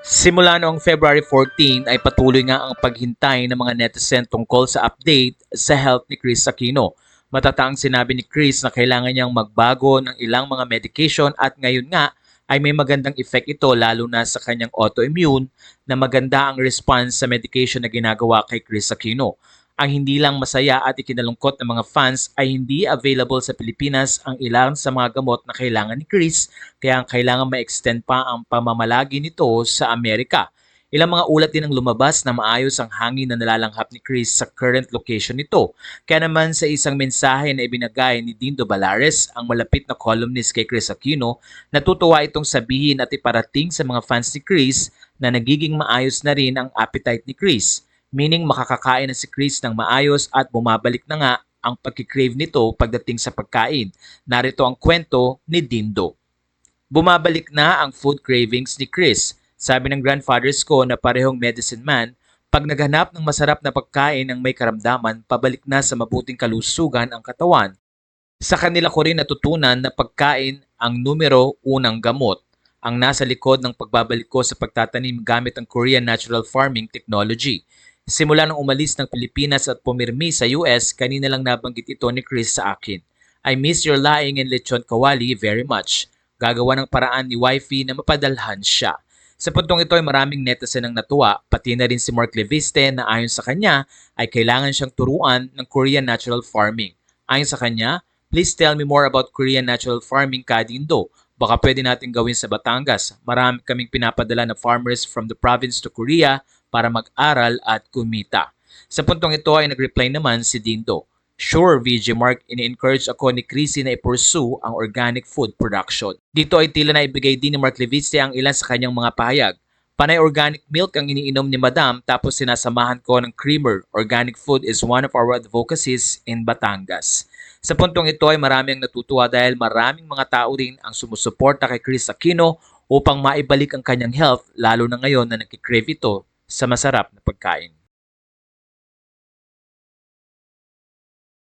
Simula noong February 14 ay patuloy nga ang paghintay ng mga netizen tungkol sa update sa health ni Chris Aquino. Matataang sinabi ni Chris na kailangan niyang magbago ng ilang mga medication at ngayon nga ay may magandang effect ito lalo na sa kanyang autoimmune na maganda ang response sa medication na ginagawa kay Chris Aquino. Ang hindi lang masaya at ikinalungkot ng mga fans ay hindi available sa Pilipinas ang ilan sa mga gamot na kailangan ni Chris kaya kailangan ma-extend pa ang pamamalagi nito sa Amerika. Ilang mga ulat din ang lumabas na maayos ang hangin na nalalanghap ni Chris sa current location nito. Kaya naman sa isang mensahe na ibinagay ni Dindo Balares, ang malapit na columnist kay Chris Aquino, natutuwa itong sabihin at iparating sa mga fans ni Chris na nagiging maayos na rin ang appetite ni Chris. Meaning makakakain na si Chris ng maayos at bumabalik na nga ang pagkikrave nito pagdating sa pagkain. Narito ang kwento ni Dindo. Bumabalik na ang food cravings ni Chris. Sabi ng grandfathers ko na parehong medicine man, pag naghanap ng masarap na pagkain ng may karamdaman, pabalik na sa mabuting kalusugan ang katawan. Sa kanila ko rin natutunan na pagkain ang numero unang gamot. Ang nasa likod ng pagbabalik ko sa pagtatanim gamit ang Korean Natural Farming Technology. Simula nang umalis ng Pilipinas at pumirmi sa US, kanina lang nabanggit ito ni Chris sa akin. I miss your laing and lechon kawali very much. Gagawa ng paraan ni wifey na mapadalhan siya. Sa puntong ito ay maraming netizen ang natuwa, pati na rin si Mark Leviste na ayon sa kanya ay kailangan siyang turuan ng Korean Natural Farming. Ayon sa kanya, please tell me more about Korean Natural Farming, Kadindo. Baka pwede natin gawin sa Batangas. Marami kaming pinapadala na farmers from the province to Korea para mag-aral at kumita. Sa puntong ito ay nag-reply naman si Dindo. Sure, VJ Mark, ini-encourage ako ni Chrissy na i-pursue ang organic food production. Dito ay tila na ibigay din ni Mark Leviste ang ilan sa kanyang mga pahayag. Panay organic milk ang iniinom ni Madam tapos sinasamahan ko ng creamer. Organic food is one of our advocacies in Batangas. Sa puntong ito ay marami ang natutuwa dahil maraming mga tao rin ang sumusuporta kay Chris Aquino upang maibalik ang kanyang health lalo na ngayon na nagkikrave ito sa masarap na pagkain.